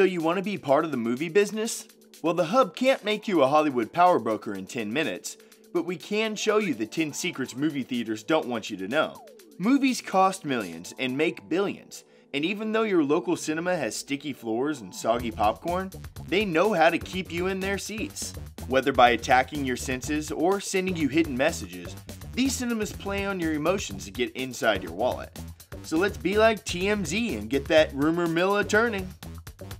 So you want to be part of the movie business? Well, the Hub can't make you a Hollywood power broker in 10 minutes, but we can show you the 10 secrets movie theaters don't want you to know. Movies cost millions and make billions, and even though your local cinema has sticky floors and soggy popcorn, they know how to keep you in their seats. Whether by attacking your senses or sending you hidden messages, these cinemas play on your emotions to get inside your wallet. So let's be like TMZ and get that rumor mill a-turning.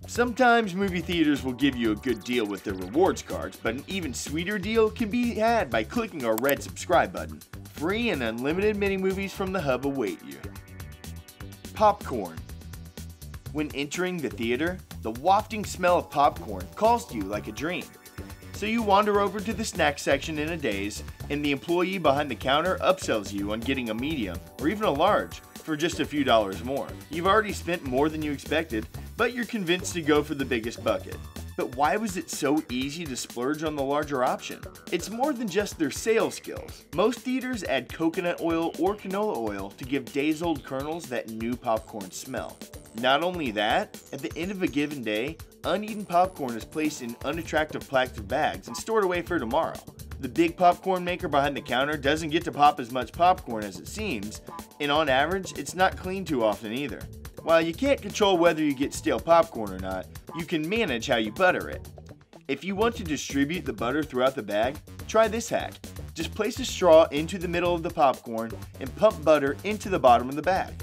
Sometimes movie theaters will give you a good deal with their rewards cards, but an even sweeter deal can be had by clicking our red subscribe button. Free and unlimited mini-movies from the Hub await you. Popcorn. When entering the theater, the wafting smell of popcorn calls to you like a dream. So you wander over to the snack section in a daze, and the employee behind the counter upsells you on getting a medium or even a large for just a few dollars more. You've already spent more than you expected, but you're convinced to go for the biggest bucket. But why was it so easy to splurge on the larger option? It's more than just their sales skills. Most theaters add coconut oil or canola oil to give days-old kernels that new popcorn smell. Not only that, at the end of a given day, uneaten popcorn is placed in unattractive plastic bags and stored away for tomorrow. The big popcorn maker behind the counter doesn't get to pop as much popcorn as it seems, and on average, it's not cleaned too often either. While you can't control whether you get stale popcorn or not, you can manage how you butter it. If you want to distribute the butter throughout the bag, try this hack. Just place a straw into the middle of the popcorn and pump butter into the bottom of the bag.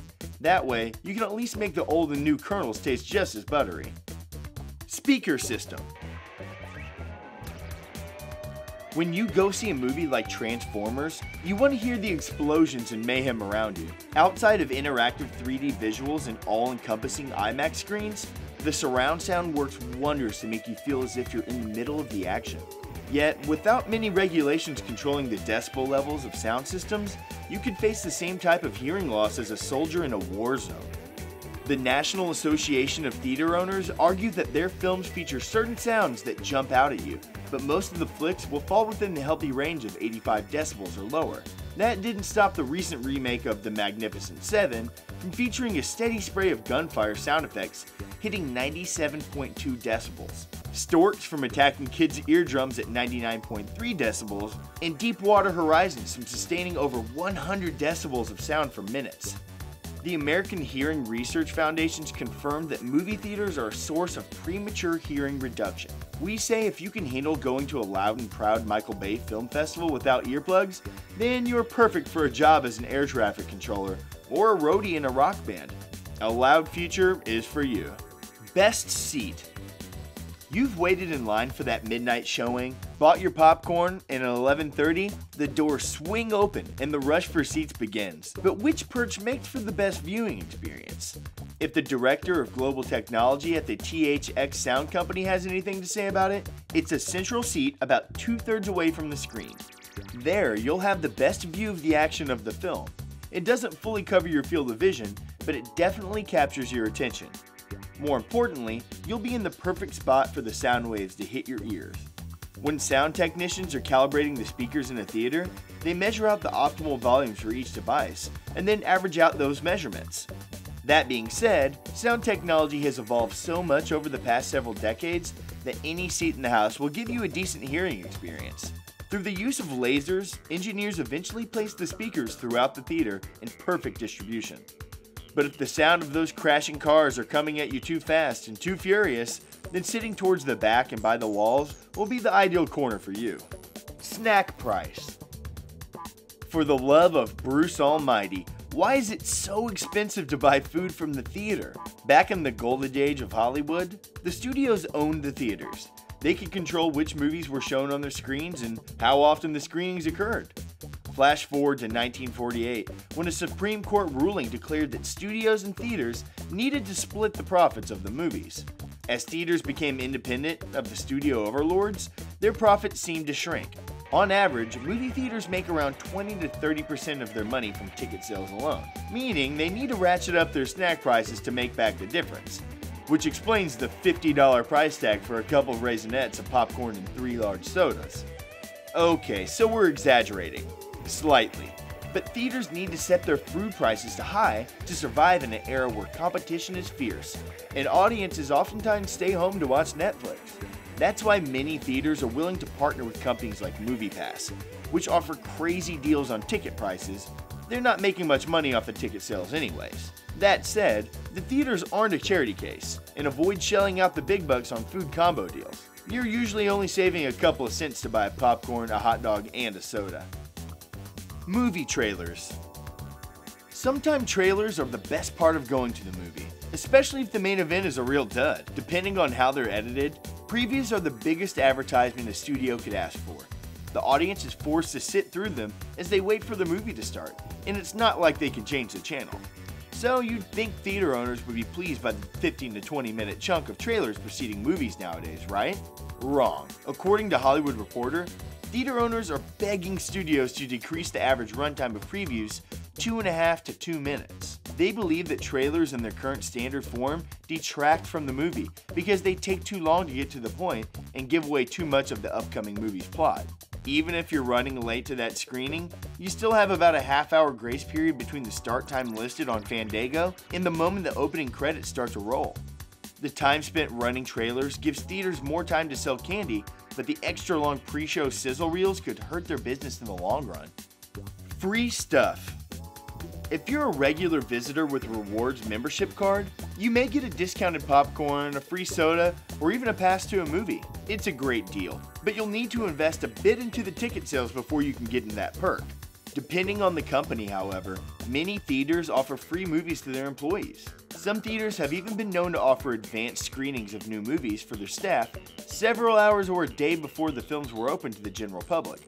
That way, you can at least make the old and new kernels taste just as buttery. Speaker system. When you go see a movie like Transformers, you want to hear the explosions and mayhem around you. Outside of interactive 3D visuals and all-encompassing IMAX screens, the surround sound works wonders to make you feel as if you're in the middle of the action. Yet, without many regulations controlling the decibel levels of sound systems, you could face the same type of hearing loss as a soldier in a war zone. The National Association of Theater Owners argue that their films feature certain sounds that jump out at you, but most of the flicks will fall within the healthy range of 85 decibels or lower. That didn't stop the recent remake of The Magnificent Seven from featuring a steady spray of gunfire sound effects hitting 97.2 decibels, storks from attacking kids' eardrums at 99.3 decibels, and Deepwater Horizons from sustaining over 100 decibels of sound for minutes. The American Hearing Research Foundations confirmed that movie theaters are a source of premature hearing reduction. We say if you can handle going to a loud and proud Michael Bay film festival without earplugs, then you're perfect for a job as an air traffic controller or a roadie in a rock band. A loud future is for you. Best seat. You've waited in line for that midnight showing, bought your popcorn, and at 11:30, the doors swing open and the rush for seats begins. But which perch makes for the best viewing experience? If the director of global technology at the THX Sound Company has anything to say about it, it's a central seat about 2/3 away from the screen. There, you'll have the best view of the action of the film. It doesn't fully cover your field of vision, but it definitely captures your attention. More importantly, you'll be in the perfect spot for the sound waves to hit your ears. When sound technicians are calibrating the speakers in a theater, they measure out the optimal volumes for each device, and then average out those measurements. That being said, sound technology has evolved so much over the past several decades that any seat in the house will give you a decent hearing experience. Through the use of lasers, engineers eventually placed the speakers throughout the theater in perfect distribution. But if the sound of those crashing cars are coming at you too fast and too furious, then sitting towards the back and by the walls will be the ideal corner for you. Snack price. For the love of Bruce Almighty, why is it so expensive to buy food from the theater? Back in the golden age of Hollywood, the studios owned the theaters. They could control which movies were shown on their screens and how often the screenings occurred. Flash forward to 1948, when a Supreme Court ruling declared that studios and theaters needed to split the profits of the movies. As theaters became independent of the studio overlords, their profits seemed to shrink. On average, movie theaters make around 20 to 30% of their money from ticket sales alone, meaning they need to ratchet up their snack prices to make back the difference. Which explains the $50 price tag for a couple of Raisinets, a popcorn, and 3 large sodas. Okay, so we're exaggerating. Slightly. but theaters need to set their food prices to high to survive in an era where competition is fierce, and audiences oftentimes stay home to watch Netflix. That's why many theaters are willing to partner with companies like MoviePass, which offer crazy deals on ticket prices. They're not making much money off the ticket sales anyways. That said, the theaters aren't a charity case, and avoid shelling out the big bucks on food combo deals. You're usually only saving a couple of cents to buy popcorn, a hot dog, and a soda. Movie trailers. Sometimes trailers are the best part of going to the movie, especially if the main event is a real dud. Depending on how they're edited, previews are the biggest advertisement a studio could ask for. The audience is forced to sit through them as they wait for the movie to start, and it's not like they can change the channel. So you'd think theater owners would be pleased by the 15 to 20 minute chunk of trailers preceding movies nowadays, right? Wrong. According to Hollywood Reporter, theater owners are begging studios to decrease the average runtime of previews 2.5 to 2 minutes. They believe that trailers in their current standard form detract from the movie because they take too long to get to the point and give away too much of the upcoming movie's plot. Even if you're running late to that screening, you still have about a half-hour grace period between the start time listed on Fandango and the moment the opening credits start to roll. The time spent running trailers gives theaters more time to sell candy, but the extra long pre-show sizzle reels could hurt their business in the long run. Free stuff. If you're a regular visitor with a rewards membership card, you may get a discounted popcorn, a free soda, or even a pass to a movie. It's a great deal, but you'll need to invest a bit into the ticket sales before you can get in that perk. Depending on the company, however, many theaters offer free movies to their employees. Some theaters have even been known to offer advanced screenings of new movies for their staff several hours or a day before the films were open to the general public.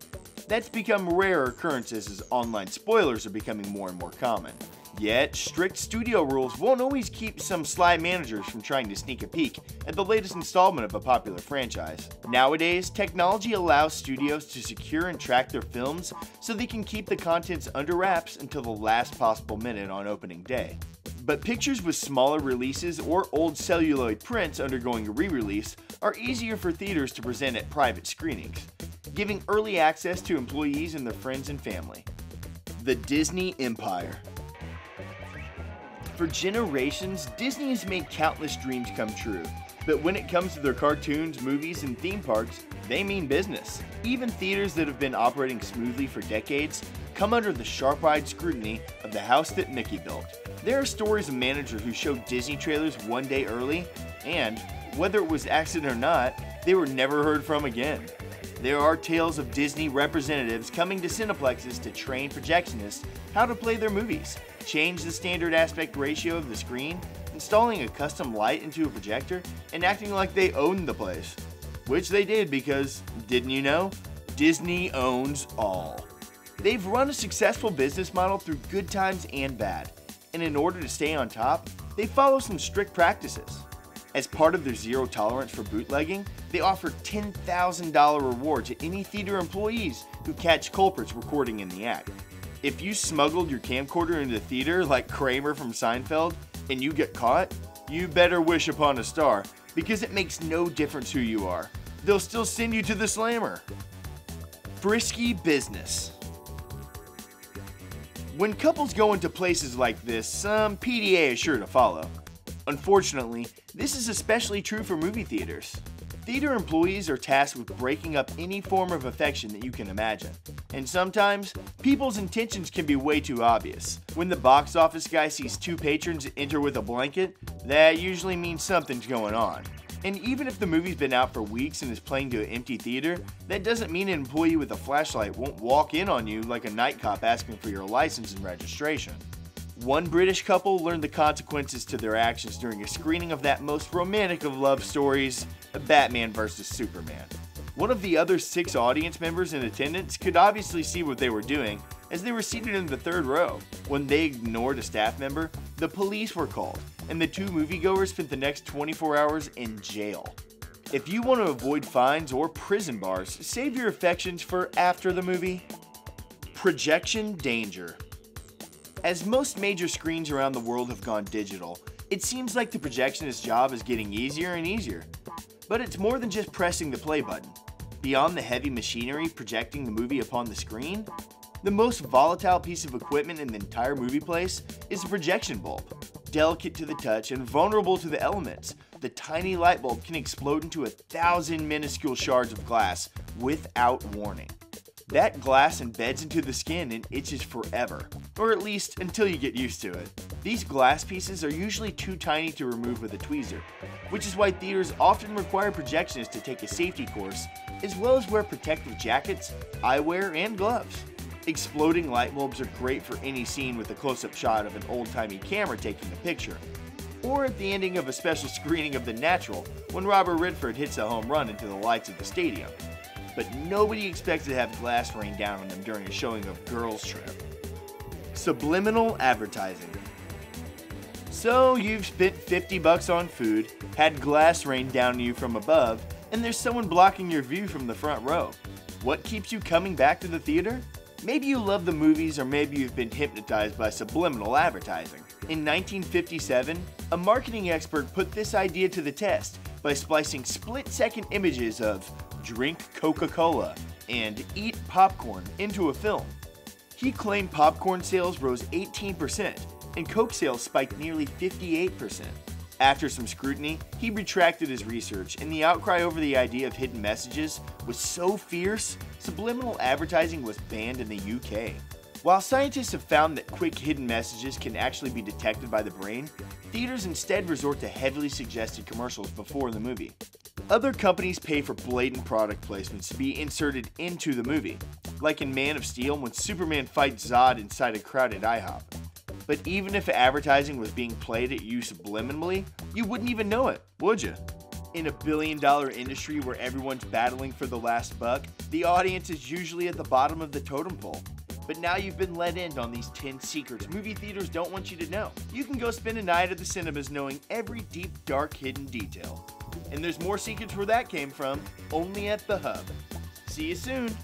That's become rare occurrences as online spoilers are becoming more and more common. Yet, strict studio rules won't always keep some sly managers from trying to sneak a peek at the latest installment of a popular franchise. Nowadays, technology allows studios to secure and track their films so they can keep the contents under wraps until the last possible minute on opening day. But pictures with smaller releases or old celluloid prints undergoing a re-release are easier for theaters to present at private screenings, giving early access to employees and their friends and family. The Disney Empire. For generations, Disney has made countless dreams come true, but when it comes to their cartoons, movies, and theme parks, they mean business. Even theaters that have been operating smoothly for decades come under the sharp-eyed scrutiny of the house that Mickey built. There are stories of managers who showed Disney trailers one day early, and, whether it was accident or not, they were never heard from again. There are tales of Disney representatives coming to Cineplexes to train projectionists how to play their movies, change the standard aspect ratio of the screen, installing a custom light into a projector, and acting like they owned the place. Which they did because, didn't you know, Disney owns all. They've run a successful business model through good times and bad, and in order to stay on top, they follow some strict practices. As part of their zero tolerance for bootlegging, they offer $10,000 reward to any theater employees who catch culprits recording in the act. If you smuggled your camcorder into the theater like Kramer from Seinfeld and you get caught, you better wish upon a star because it makes no difference who you are. They'll still send you to the slammer. Frisky business. When couples go into places like this, some PDA is sure to follow. Unfortunately, this is especially true for movie theaters. Theater employees are tasked with breaking up any form of affection that you can imagine. And sometimes, people's intentions can be way too obvious. When the box office guy sees two patrons enter with a blanket, that usually means something's going on. And even if the movie's been out for weeks and is playing to an empty theater, that doesn't mean an employee with a flashlight won't walk in on you like a night cop asking for your license and registration. One British couple learned the consequences to their actions during a screening of that most romantic of love stories, Batman vs. Superman. One of the other 6 audience members in attendance could obviously see what they were doing, as they were seated in the 3rd row. When they ignored a staff member, the police were called, and the 2 moviegoers spent the next 24 hours in jail. If you want to avoid fines or prison bars, save your affections for after the movie. Projection danger. As most major screens around the world have gone digital, it seems like the projectionist's job is getting easier and easier. But it's more than just pressing the play button. Beyond the heavy machinery projecting the movie upon the screen, The most volatile piece of equipment in the entire movie place is a projection bulb. Delicate to the touch and vulnerable to the elements, the tiny light bulb can explode into 1,000 minuscule shards of glass without warning. That glass embeds into the skin and itches forever, or at least until you get used to it. These glass pieces are usually too tiny to remove with a tweezer, which is why theaters often require projectionists to take a safety course, as well as wear protective jackets, eyewear, and gloves. Exploding light bulbs are great for any scene with a close-up shot of an old-timey camera taking a picture, or at the ending of a special screening of The Natural when Robert Redford hits a home run into the lights of the stadium. But nobody expects to have glass rain down on them during a showing of Girls Trip. Subliminal advertising. So you've spent $50 on food, had glass rain down on you from above, and there's someone blocking your view from the front row. What keeps you coming back to the theater? Maybe you love the movies, or maybe you've been hypnotized by subliminal advertising. In 1957, a marketing expert put this idea to the test by splicing split-second images of "drink Coca-Cola" and "eat popcorn" into a film. He claimed popcorn sales rose 18%, and Coke sales spiked nearly 58%. After some scrutiny, he retracted his research, and the outcry over the idea of hidden messages was so fierce, subliminal advertising was banned in the UK. While scientists have found that quick hidden messages can actually be detected by the brain, theaters instead resort to heavily suggested commercials before the movie. Other companies pay for blatant product placements to be inserted into the movie, like in Man of Steel when Superman fights Zod inside a crowded IHOP. But even if advertising was being played at you subliminally, you wouldn't even know it, would you? In a billion-dollar industry where everyone's battling for the last buck, the audience is usually at the bottom of the totem pole. But now you've been let in on these 10 secrets movie theaters don't want you to know. You can go spend a night at the cinemas knowing every deep, dark, hidden detail. And there's more secrets where that came from, only at the Hub. See you soon!